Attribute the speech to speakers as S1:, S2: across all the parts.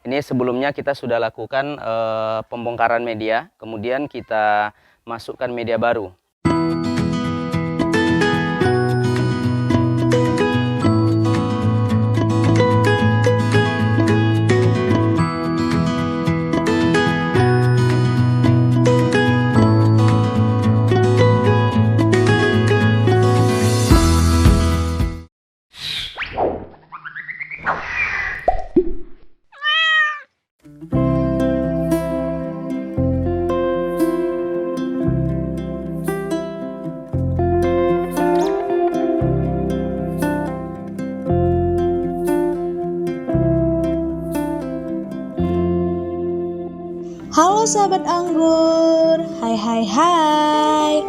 S1: Ini sebelumnya kita sudah lakukan pembongkaran media, kemudian kita masukkan media baru.
S2: Halo sahabat anggur, hai.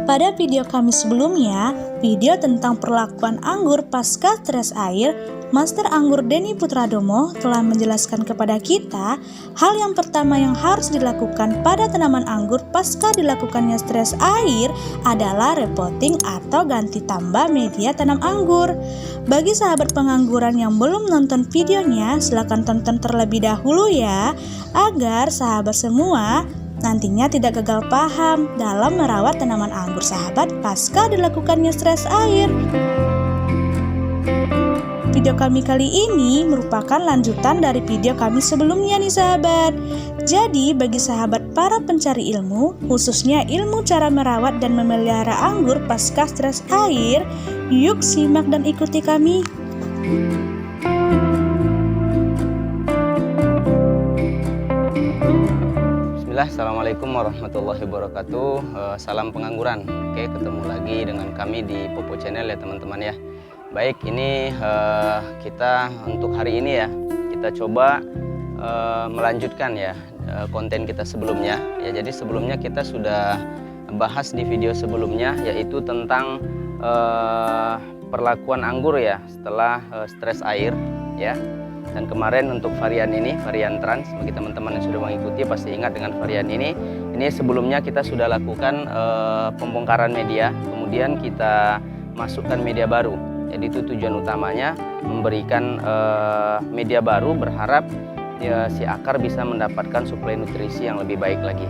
S2: Pada video kami sebelumnya, video tentang perlakuan anggur pasca stres air, Master Anggur Denny Putradomo telah menjelaskan kepada kita hal yang pertama yang harus dilakukan pada tanaman anggur pasca dilakukannya stres air adalah repotting atau ganti tambah media tanam anggur. Bagi sahabat pengangguran yang belum nonton videonya, silakan tonton terlebih dahulu ya, agar sahabat semua nantinya tidak gagal paham dalam merawat tanaman anggur sahabat pasca dilakukannya stres air. Video kami kali ini merupakan lanjutan dari video kami sebelumnya nih sahabat. Jadi bagi sahabat para pencari ilmu, khususnya ilmu cara merawat dan memelihara anggur pasca stres air, yuk simak dan ikuti kami.
S1: Assalamualaikum warahmatullahi wabarakatuh. Salam pengangguran. Oke, ketemu lagi dengan kami di Popo Channel ya teman-teman ya. Baik, ini kita untuk hari ini ya, kita coba melanjutkan ya konten kita sebelumnya ya. Jadi sebelumnya kita sudah bahas di video sebelumnya, yaitu tentang perlakuan anggur ya setelah stres air ya. Dan kemarin untuk varian ini, varian trans, bagi teman-teman yang sudah mengikuti pasti ingat dengan varian ini. Ini sebelumnya kita sudah lakukan pembongkaran media, kemudian kita masukkan media baru. Jadi itu tujuan utamanya, memberikan media baru, berharap ya, si akar bisa mendapatkan suplai nutrisi yang lebih baik lagi.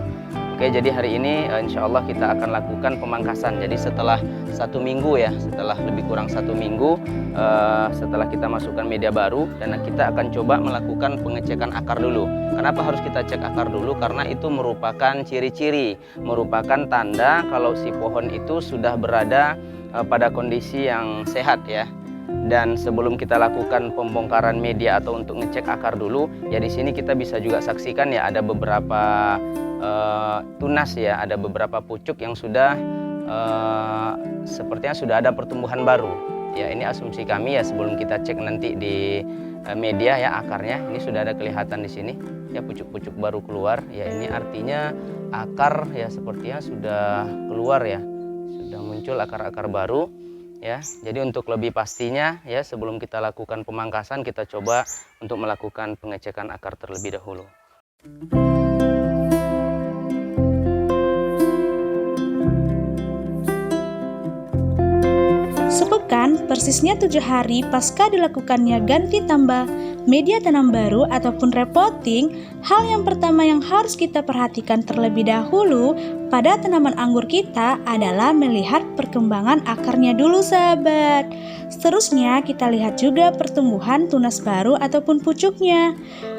S1: Oke, jadi hari ini insya Allah kita akan lakukan pemangkasan. Jadi setelah 1 minggu ya, setelah lebih kurang 1 minggu setelah kita masukkan media baru, dan kita akan coba melakukan pengecekan akar dulu. Kenapa harus kita cek akar dulu? Karena itu merupakan ciri-ciri, merupakan tanda kalau si pohon itu sudah berada pada kondisi yang sehat ya. Dan sebelum kita lakukan pembongkaran media atau untuk ngecek akar dulu, ya di sini kita bisa juga saksikan ya ada beberapa tunas ya, ada beberapa pucuk yang sudah sepertinya sudah ada pertumbuhan baru. Ya ini asumsi kami ya, sebelum kita cek nanti di media ya akarnya, ini sudah ada kelihatan di sini ya pucuk-pucuk baru keluar. Ya ini artinya akar ya sepertinya sudah keluar ya, sudah muncul akar-akar baru. Ya, jadi untuk lebih pastinya ya sebelum kita lakukan pemangkasan, kita coba untuk melakukan pengecekan akar terlebih dahulu.
S2: Sepekan, persisnya 7 hari pasca dilakukannya ganti tambah media tanam baru ataupun repotting, hal yang pertama yang harus kita perhatikan terlebih dahulu pada tanaman anggur kita adalah melihat perkembangan akarnya dulu sahabat. Seterusnya kita lihat juga pertumbuhan tunas baru ataupun pucuknya.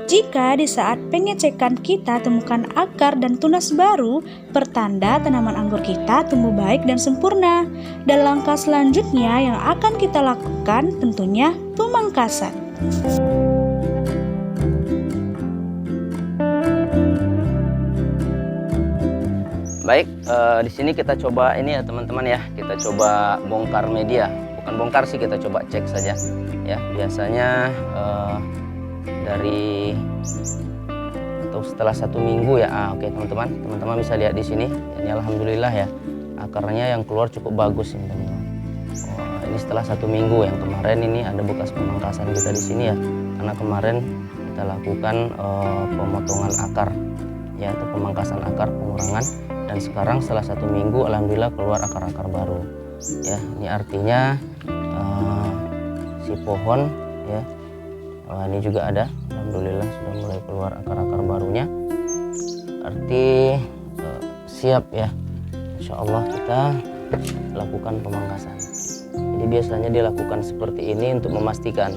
S2: Jika di saat pengecekan kita temukan akar dan tunas baru, pertanda tanaman anggur kita tumbuh baik dan sempurna. Dan langkah selanjutnya yang akan kita lakukan tentunya pemangkasan.
S1: Baik, di sini kita coba ini ya teman-teman ya, kita coba bongkar media. Bukan bongkar sih, kita coba cek saja ya. Biasanya dari atau setelah 1 minggu ya. Oke teman-teman bisa lihat di sini. Ini alhamdulillah ya, akarnya yang keluar cukup bagus ini teman-teman. Ini setelah 1 minggu, yang kemarin ini ada bekas pemangkasan kita di sini ya, karena kemarin kita lakukan pemotongan akar ya, atau pemangkasan akar, pengurangan. Dan sekarang setelah 1 minggu alhamdulillah keluar akar-akar baru ya. Ini artinya si pohon ya Ini juga ada, alhamdulillah sudah mulai keluar akar-akar barunya. Arti siap ya, insya Allah kita lakukan pemangkasan. Jadi biasanya dilakukan seperti ini untuk memastikan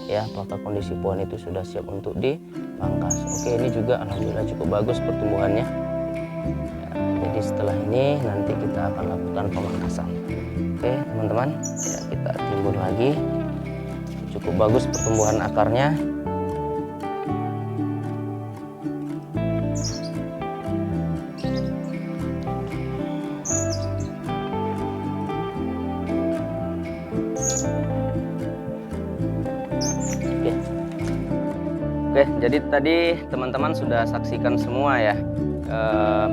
S1: ya apakah kondisi pohon itu sudah siap untuk dipangkas. Oke, ini juga alhamdulillah cukup bagus pertumbuhannya ya, jadi setelah ini nanti kita akan lakukan pemangkasan. Oke teman-teman ya, kita timbun lagi. Cukup bagus pertumbuhan akarnya. Oke, jadi tadi teman-teman sudah saksikan semua ya,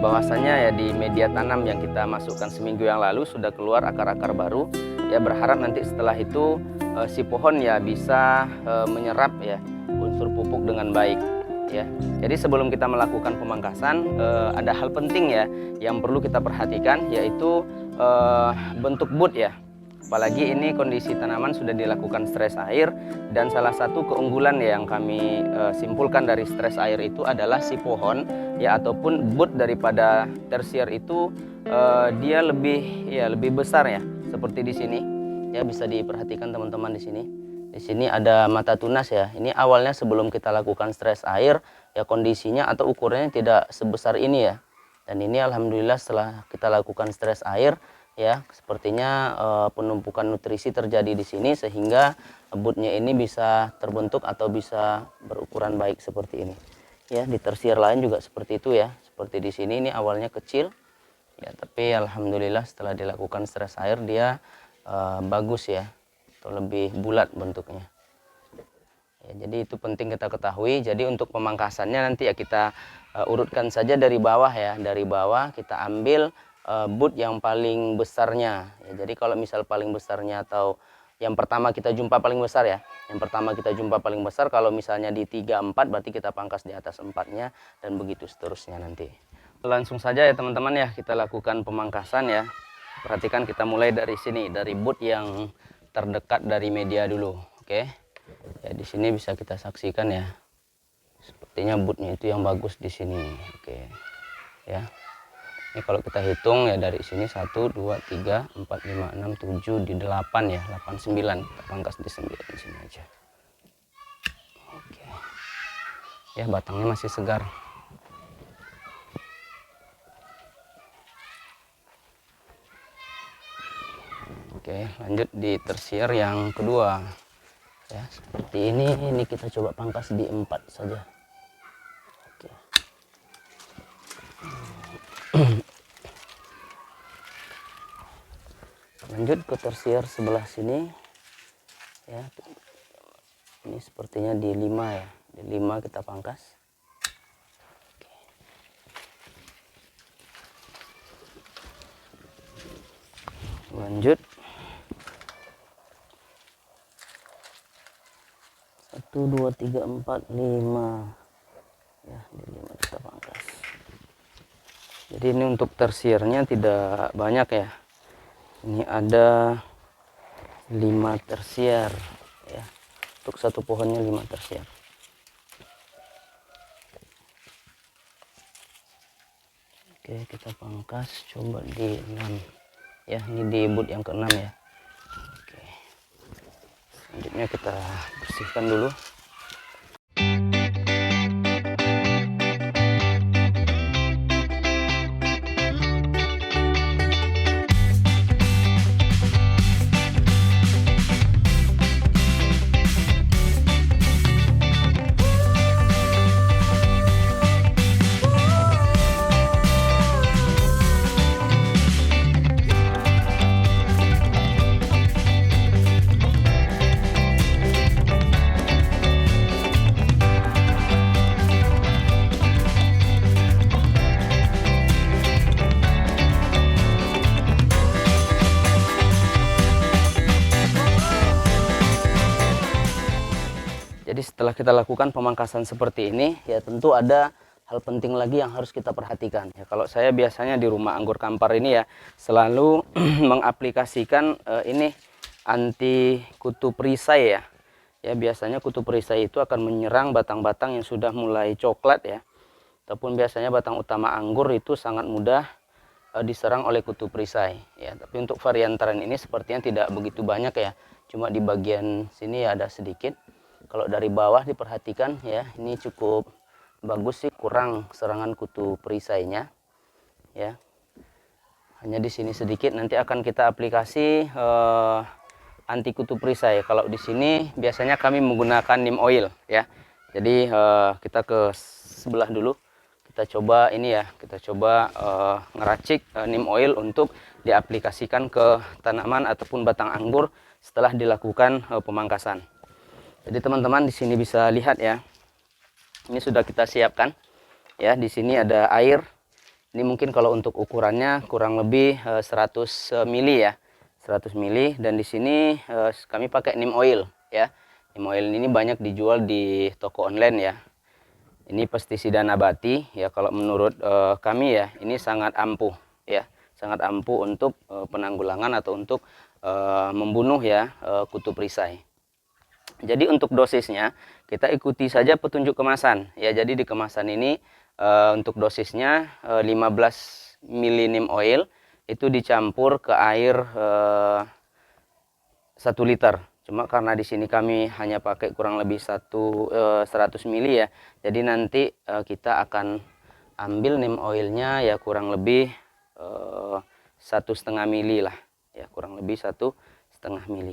S1: bahwasanya ya di media tanam yang kita masukkan seminggu yang lalu sudah keluar akar-akar baru. Ya berharap nanti setelah itu si pohon ya bisa menyerap ya unsur pupuk dengan baik ya. Jadi sebelum kita melakukan pemangkasan ada hal penting ya yang perlu kita perhatikan, yaitu bentuk bud ya. Apalagi ini kondisi tanaman sudah dilakukan stres air, dan salah satu keunggulan yang kami simpulkan dari stres air itu adalah si pohon ya ataupun bud daripada tersier itu dia lebih besar ya, seperti di sini ya, bisa diperhatikan teman-teman di sini. Di sini ada mata tunas ya. Ini awalnya sebelum kita lakukan stres air ya, kondisinya atau ukurannya tidak sebesar ini ya. Dan ini alhamdulillah setelah kita lakukan stres air ya, sepertinya penumpukan nutrisi terjadi di sini sehingga budnya ini bisa terbentuk atau bisa berukuran baik seperti ini. Ya, di tersier lain juga seperti itu ya. Seperti di sini ini awalnya kecil ya, tapi alhamdulillah setelah dilakukan stres air dia bagus ya, atau lebih bulat bentuknya. Ya, jadi itu penting kita ketahui. Jadi untuk pemangkasannya nanti ya kita urutkan saja dari bawah ya. Dari bawah kita ambil bud yang paling besarnya ya. Jadi kalau misal paling besarnya atau yang pertama kita jumpa paling besar ya, yang pertama kita jumpa paling besar, kalau misalnya di 3, 4 berarti kita pangkas di atas 4-nya, dan begitu seterusnya nanti. Langsung saja ya teman-teman ya, kita lakukan pemangkasan ya. Perhatikan kita mulai dari sini, dari bud yang terdekat dari media dulu. Oke ya, di sini bisa kita saksikan ya, sepertinya budnya itu yang bagus di sini. Oke ya. Ini kalau kita hitung ya dari sini 1, 2, 3, 4, 5, 6, 7, di 8 ya, 8, 9. Kita pangkas di 9 di sini aja. Oke. Ya, batangnya masih segar. Oke, lanjut di tersier yang kedua. Ya, seperti ini kita coba pangkas di 4 saja. Oke. Lanjut ke tersier sebelah sini ya, ini sepertinya di 5 ya, di 5 kita pangkas. Oke. Lanjut 1, 2, 3, 4, 5 ya, di 5 kita pangkas. Jadi ini untuk tersiernya tidak banyak ya. Ini ada 5 tersier ya. Untuk satu pohonnya 5 tersier. Oke, kita pangkas coba di 6 ya, ini di bud yang ke-6 ya. Oke. Selanjutnya kita bersihkan dulu. Jadi setelah kita lakukan pemangkasan seperti ini, ya tentu ada hal penting lagi yang harus kita perhatikan. Ya, kalau saya biasanya di rumah anggur kampar ini ya, selalu mengaplikasikan ini anti kutu perisai ya. Ya, biasanya kutu perisai itu akan menyerang batang-batang yang sudah mulai coklat ya. Ataupun biasanya batang utama anggur itu sangat mudah diserang oleh kutu perisai ya. Tapi untuk varian Tran ini sepertinya tidak begitu banyak ya. Cuma di bagian sini ya ada sedikit. Kalau dari bawah diperhatikan ya, ini cukup bagus sih, kurang serangan kutu perisainya ya. Hanya di sini sedikit. Nanti akan kita aplikasi anti kutu perisai. Kalau di sini biasanya kami menggunakan neem oil ya. Jadi kita ke sebelah dulu. Kita coba ini ya, kita coba ngeracik neem oil untuk diaplikasikan ke tanaman ataupun batang anggur setelah dilakukan pemangkasan. Jadi teman-teman di sini bisa lihat ya. Ini sudah kita siapkan. Ya, di sini ada air. Ini mungkin kalau untuk ukurannya kurang lebih 100 ml ya. 100 ml, dan di sini kami pakai neem oil ya. Neem oil ini banyak dijual di toko online ya. Ini pestisida nabati ya, kalau menurut kami ya ini sangat ampuh ya. Sangat ampuh untuk penanggulangan atau untuk membunuh ya kutu perisai. Jadi untuk dosisnya kita ikuti saja petunjuk kemasan ya. Jadi di kemasan ini untuk dosisnya 15 ml neem oil itu dicampur ke air 1 liter. Cuma karena di sini kami hanya pakai kurang lebih 100 ml ya. Jadi nanti kita akan ambil neem oilnya ya kurang lebih 1,5 ml lah ya, kurang lebih 1,5 ml.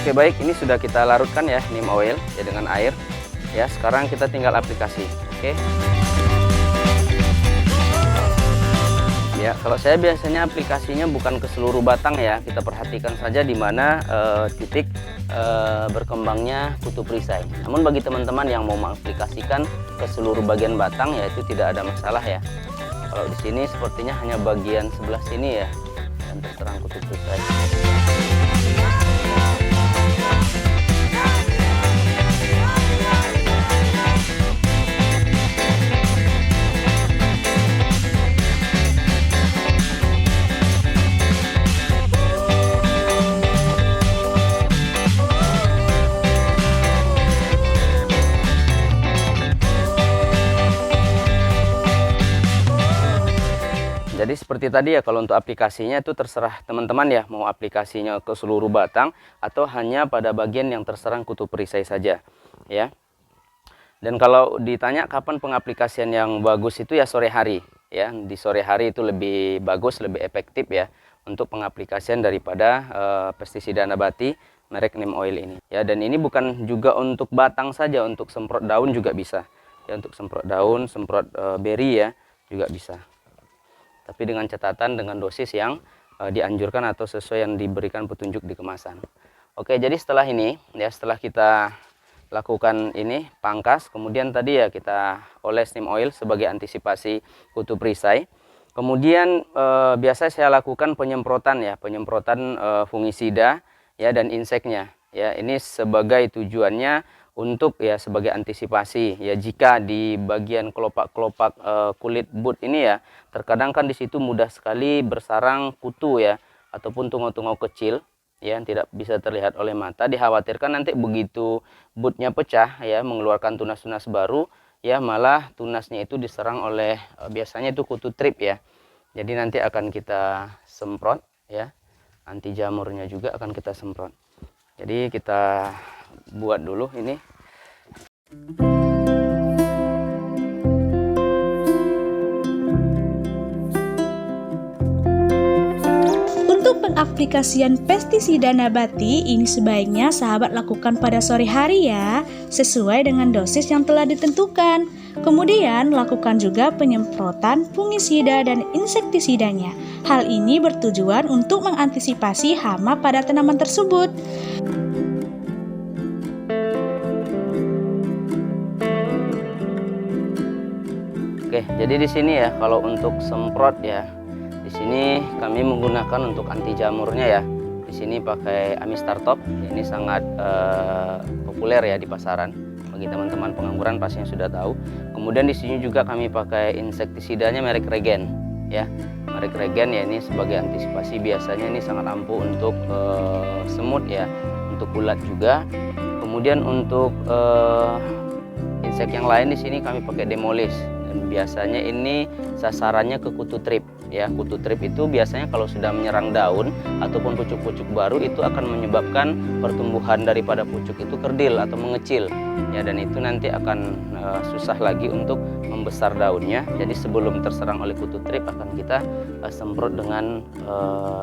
S1: Oke baik, ini sudah kita larutkan ya neem oil ya dengan air. Ya, sekarang kita tinggal aplikasi. Oke. Ya, kalau saya biasanya aplikasinya bukan ke seluruh batang ya. Kita perhatikan saja di mana titik berkembangnya kutu perisai. Namun bagi teman-teman yang mau mengaplikasikan ke seluruh bagian batang ya itu tidak ada masalah ya. Kalau di sini sepertinya hanya bagian sebelah sini ya yang terserang kutu perisai. Jadi seperti tadi ya, kalau untuk aplikasinya itu terserah teman-teman ya, mau aplikasinya ke seluruh batang atau hanya pada bagian yang terserang kutu perisai saja ya. Dan kalau ditanya kapan pengaplikasian yang bagus itu ya sore hari ya. Di sore hari itu lebih bagus, lebih efektif ya untuk pengaplikasian daripada pestisida nabati merek neem oil ini ya. Dan ini bukan juga untuk batang saja, untuk semprot daun juga bisa ya, untuk semprot daun, semprot beri ya juga bisa. Tapi dengan catatan dengan dosis yang dianjurkan atau sesuai yang diberikan petunjuk di kemasan. Oke, jadi setelah ini ya, setelah kita lakukan ini pangkas, kemudian tadi ya kita oles neem oil sebagai antisipasi kutu perisai. Kemudian biasa saya lakukan penyemprotan ya, penyemprotan fungisida ya dan inseknya ya. Ini sebagai tujuannya untuk ya sebagai antisipasi ya, jika di bagian kelopak-kelopak kulit bud ini ya terkadang kan di situ mudah sekali bersarang kutu ya ataupun tungau-tungau kecil ya yang tidak bisa terlihat oleh mata. Dikhawatirkan nanti begitu budnya pecah ya mengeluarkan tunas-tunas baru ya, malah tunasnya itu diserang oleh biasanya itu kutu trip ya. Jadi nanti akan kita semprot ya, anti jamurnya juga akan kita semprot. Jadi kita buat dulu ini.
S2: Untuk pengaplikasian pestisida nabati ini sebaiknya sahabat lakukan pada sore hari ya, sesuai dengan dosis yang telah ditentukan. Kemudian, lakukan juga penyemprotan fungisida dan insektisidanya. Hal ini bertujuan untuk mengantisipasi hama pada tanaman tersebut.
S1: Oke, jadi di sini ya kalau untuk semprot ya, di sini kami menggunakan untuk anti jamurnya ya. Di sini pakai Amistar Top. Ini sangat populer ya di pasaran. Bagi teman-teman pengangguran pastinya sudah tahu. Kemudian di sini juga kami pakai insektisidanya merek Regen ya. Merek Regen ya, ini sebagai antisipasi, biasanya ini sangat ampuh untuk semut ya, untuk ulat juga. Kemudian untuk insek yang lain di sini kami pakai Demolis. Biasanya ini sasarannya ke kutu trip ya. Kutu trip itu biasanya kalau sudah menyerang daun ataupun pucuk-pucuk baru itu akan menyebabkan pertumbuhan daripada pucuk itu kerdil atau mengecil ya, dan itu nanti akan susah lagi untuk membesar daunnya. Jadi sebelum terserang oleh kutu trip akan kita semprot dengan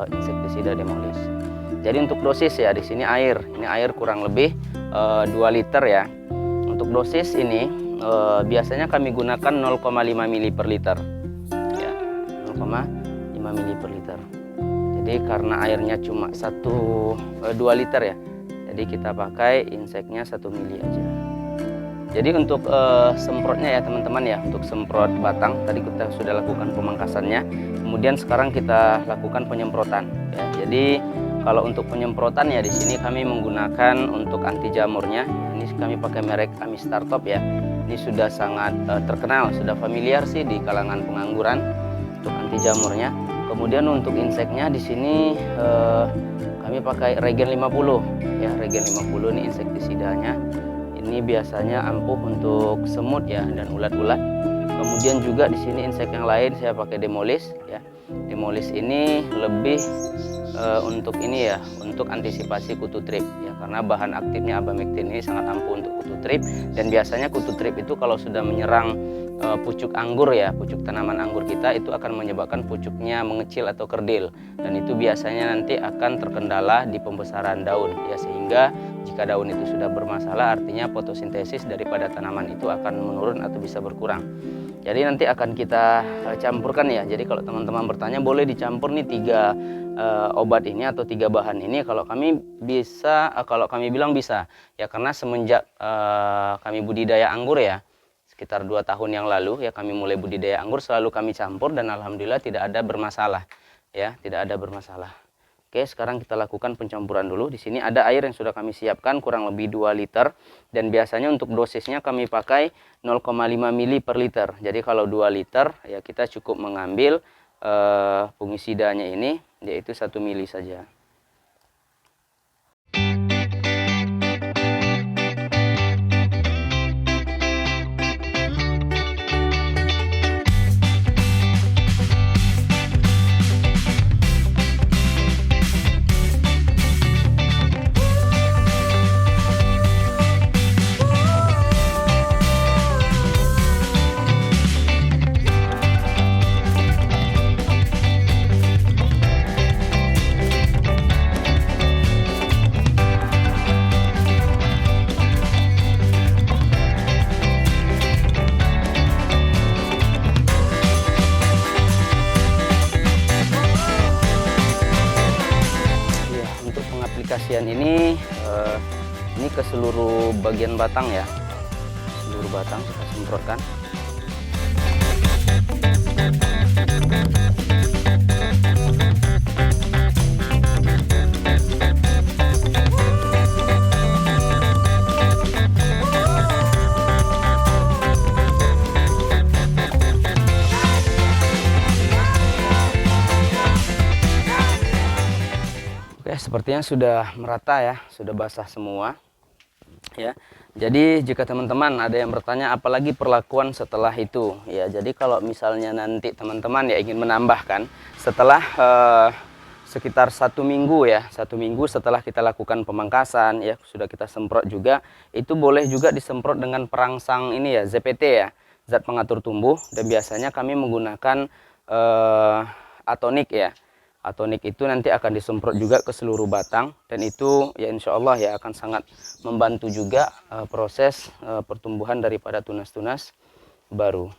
S1: insektisida Demolis. Jadi untuk dosis ya, di sini air. Ini air kurang lebih 2 liter ya. Untuk dosis ini biasanya kami gunakan 0,5 ml per liter ya, 0,5 ml per liter. Jadi karena airnya cuma 2 liter ya, jadi kita pakai inseknya 1 ml aja. Jadi untuk semprotnya ya teman-teman ya, untuk semprot batang tadi kita sudah lakukan pemangkasannya, kemudian sekarang kita lakukan penyemprotan ya. Jadi kalau untuk penyemprotan ya, di sini kami menggunakan untuk anti jamurnya. Ini kami pakai merek Amistar Top ya. Ini sudah sangat terkenal, sudah familiar sih di kalangan pengangguran untuk anti jamurnya. Kemudian untuk inseknya di sini kami pakai Regen 50 ya. Regen 50 ini insektisidanya. Ini biasanya ampuh untuk semut ya dan ulat-ulat. Kemudian juga di sini insek yang lain saya pakai Demolis ya. Demolis ini lebih untuk ini ya, untuk antisipasi kutu trip ya, karena bahan aktifnya abamectin ini sangat ampuh untuk kutu trip. Dan biasanya kutu trip itu kalau sudah menyerang pucuk anggur ya, pucuk tanaman anggur kita, itu akan menyebabkan pucuknya mengecil atau kerdil, dan itu biasanya nanti akan terkendala di pembesaran daun ya, sehingga jika daun itu sudah bermasalah artinya fotosintesis daripada tanaman itu akan menurun atau bisa berkurang. Jadi nanti akan kita campurkan ya. Jadi kalau teman-teman bertanya boleh dicampur nih 3 obat ini atau 3 bahan ini, kalau kami bisa, kalau kami bilang bisa ya, karena semenjak kami budidaya anggur ya, sekitar 2 tahun yang lalu ya, kami mulai budidaya anggur, selalu kami campur dan alhamdulillah tidak ada bermasalah ya, tidak ada bermasalah. Oke, sekarang kita lakukan pencampuran dulu. Di sini ada air yang sudah kami siapkan kurang lebih 2 liter, dan biasanya untuk dosisnya kami pakai 0,5 ml per liter. Jadi kalau 2 liter ya kita cukup mengambil fungisidanya ini yaitu 1 ml saja. Aplikasian ini ke seluruh bagian batang ya, seluruh batang kita semprotkan. Oke, sepertinya sudah merata ya, sudah basah semua ya. Jadi jika teman-teman ada yang bertanya apalagi perlakuan setelah itu ya, jadi kalau misalnya nanti teman-teman ya ingin menambahkan setelah sekitar 1 minggu ya, 1 minggu setelah kita lakukan pemangkasan ya, sudah kita semprot juga, itu boleh juga disemprot dengan perangsang ini ya, ZPT ya, zat pengatur tumbuh. Dan biasanya kami menggunakan atonik ya. Atonik itu nanti akan disemprot juga ke seluruh batang, dan itu ya insya Allah ya akan sangat membantu juga proses pertumbuhan daripada tunas-tunas baru.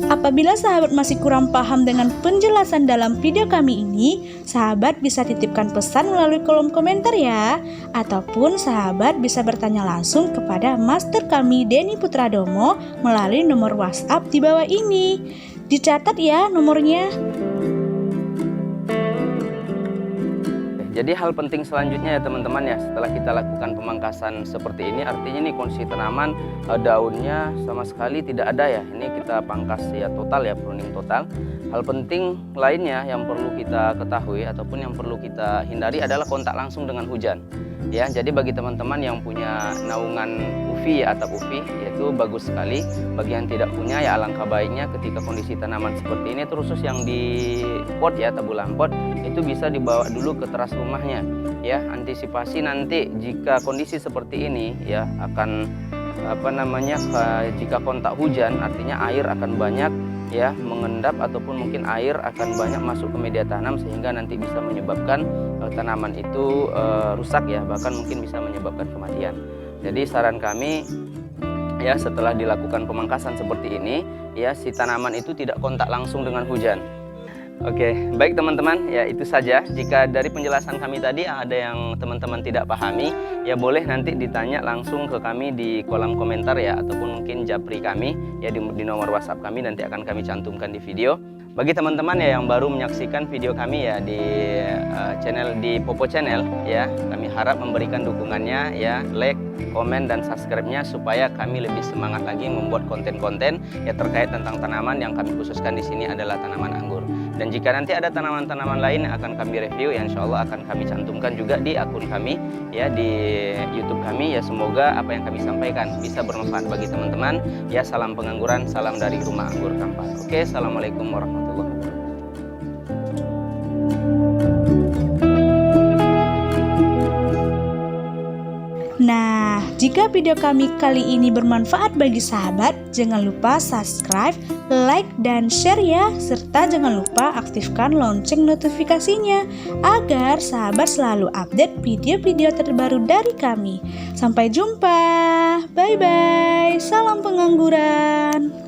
S2: Apabila sahabat masih kurang paham dengan penjelasan dalam video kami ini, sahabat bisa titipkan pesan melalui kolom komentar ya. Ataupun sahabat bisa bertanya langsung kepada master kami Denny Putradomo melalui nomor WhatsApp di bawah ini. Dicatat ya nomornya.
S1: Jadi hal penting selanjutnya ya teman-teman ya, setelah kita lakukan pemangkasan seperti ini, artinya nih kondisi tanaman daunnya sama sekali tidak ada ya. Ini kita pangkas ya total ya, pruning total. Hal penting lainnya yang perlu kita ketahui ataupun yang perlu kita hindari adalah kontak langsung dengan hujan. Ya, jadi bagi teman-teman yang punya naungan UV ya, atap UV, yaitu bagus sekali. Bagi yang tidak punya ya alangkah baiknya ketika kondisi tanaman seperti ini, terus yang di pot ya, tabulan pot, itu bisa dibawa dulu ke teras rumahnya ya. Antisipasi nanti jika kondisi seperti ini ya akan jika kontak hujan, artinya air akan banyak ya mengendap ataupun mungkin air akan banyak masuk ke media tanam sehingga nanti bisa menyebabkan tanaman itu rusak ya, bahkan mungkin bisa menyebabkan kematian. Jadi saran kami ya, setelah dilakukan pemangkasan seperti ini ya, si tanaman itu tidak kontak langsung dengan hujan. Oke, baik teman-teman, ya itu saja. Jika dari penjelasan kami tadi ada yang teman-teman tidak pahami, ya boleh nanti ditanya langsung ke kami di kolom komentar ya, ataupun mungkin japri kami ya di nomor WhatsApp kami, nanti akan kami cantumkan di video. Bagi teman-teman ya yang baru menyaksikan video kami ya di channel di Popo Channel ya, kami harap memberikan dukungannya ya, like, komen dan subscribe-nya supaya kami lebih semangat lagi membuat konten-konten ya terkait tentang tanaman. Yang kami khususkan di sini adalah tanaman anggur. Dan jika nanti ada tanaman-tanaman lain yang akan kami review, ya insya Allah akan kami cantumkan juga di akun kami ya, di YouTube kami ya. Semoga apa yang kami sampaikan bisa bermanfaat bagi teman-teman ya. Salam pengangguran, salam dari Rumah Anggur Kampas. Oke, assalamualaikum warahmatullahi wabarakatuh.
S2: Nah, jika video kami kali ini bermanfaat bagi sahabat, jangan lupa subscribe, like, dan share ya. Serta jangan lupa aktifkan lonceng notifikasinya agar sahabat selalu update video-video terbaru dari kami. Sampai jumpa, bye-bye, salam pengangguran.